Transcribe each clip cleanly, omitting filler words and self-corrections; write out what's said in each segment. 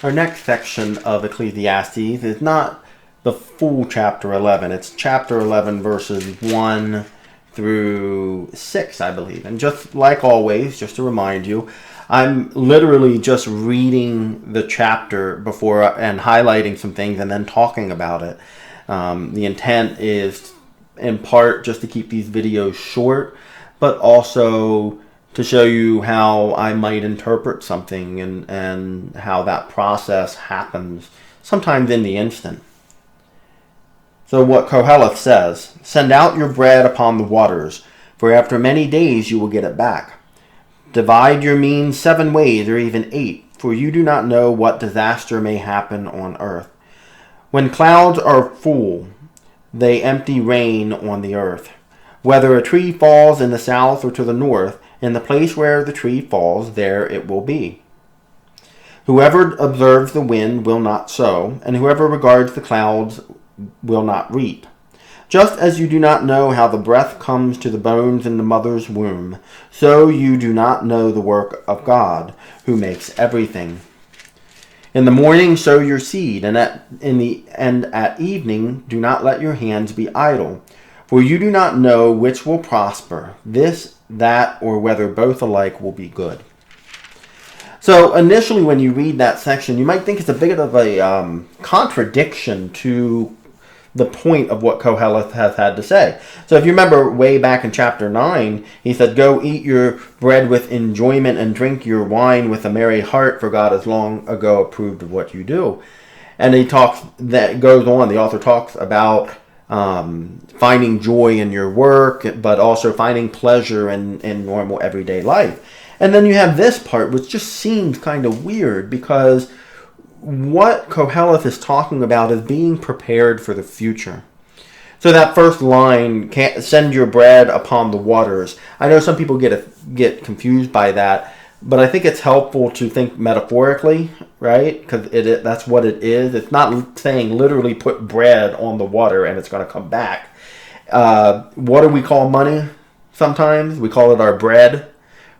Our next section of Ecclesiastes is not the full chapter 11. It's chapter 11, verses 1 through 6, I believe. And just like always, just to remind you, I'm literally just reading the chapter before and highlighting some things and then talking about it. The intent is, in part, just to keep these videos short, but also to show you how I might interpret something and how that process happens, sometimes in the instant. So what Koheleth says, "Send out your bread upon the waters, for after many days you will get it back. Divide your means 7 ways, or even 8, for you do not know what disaster may happen on earth. When clouds are full, they empty rain on the earth. Whether a tree falls in the south or to the north, in the place where the tree falls, there it will be. Whoever observes the wind will not sow, and whoever regards the clouds will not reap. Just as you do not know how the breath comes to the bones in the mother's womb, so you do not know the work of God, who makes everything. In the morning sow your seed, and at evening do not let your hands be idle. For you do not know which will prosper, this, that, or whether both alike will be good." So initially when you read that section, you might think it's a bit of a contradiction to the point of what Koheleth has had to say. So if you remember way back in chapter 9, he said, "Go eat your bread with enjoyment and drink your wine with a merry heart, for God has long ago approved of what you do." And he talks, that goes on, the author talks about finding joy in your work, but also finding pleasure in normal everyday life. And then you have this part, which just seems kind of weird, because what Koheleth is talking about is being prepared for the future. So that first line, "Send your bread upon the waters." I know some people get confused by that, but I think it's helpful to think metaphorically, right? Because that's what it is. It's not saying literally put bread on the water and it's going to come back. What do we call money sometimes? We call it our bread,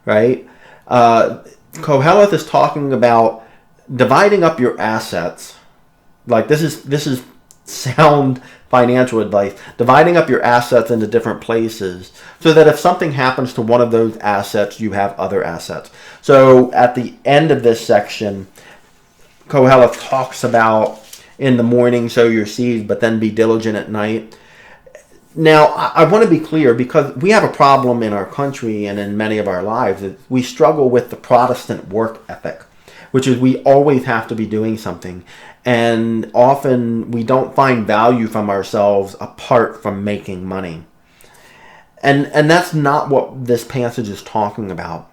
right? Koheleth is talking about dividing up your assets. Like this is sound financial advice. Dividing up your assets into different places so that if something happens to one of those assets, you have other assets. So at the end of this section, Koheleth talks about in the morning sow your seed, but then be diligent at night. Now, I want to be clear, because we have a problem in our country and in many of our lives. We struggle with the Protestant work ethic, which is we always have to be doing something. And often we don't find value from ourselves apart from making money. And that's not what this passage is talking about.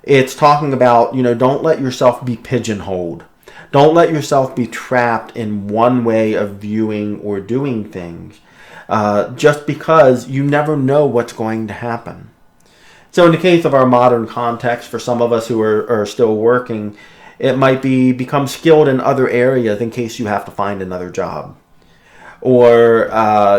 It's talking about, don't let yourself be pigeonholed. Don't let yourself be trapped in one way of viewing or doing things, just because you never know what's going to happen. So in the case of our modern context, for some of us who are still working, it might become skilled in other areas in case you have to find another job. Or,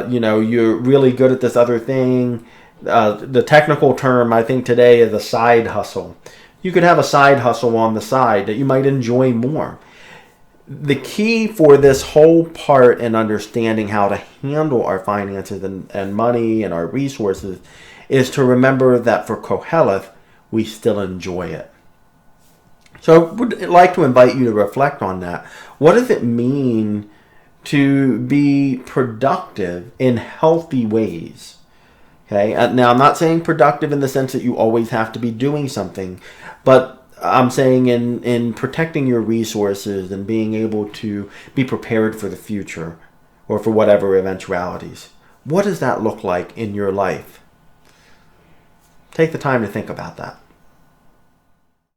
you're really good at this other thing. The technical term, I think, today is a side hustle. You could have a side hustle on the side that you might enjoy more. The key for this whole part in understanding how to handle our finances and money and our resources is to remember that for Koheleth, we still enjoy it. So I would like to invite you to reflect on that. What does it mean to be productive in healthy ways? Okay. Now, I'm not saying productive in the sense that you always have to be doing something, but I'm saying in protecting your resources and being able to be prepared for the future or for whatever eventualities. What does that look like in your life? Take the time to think about that.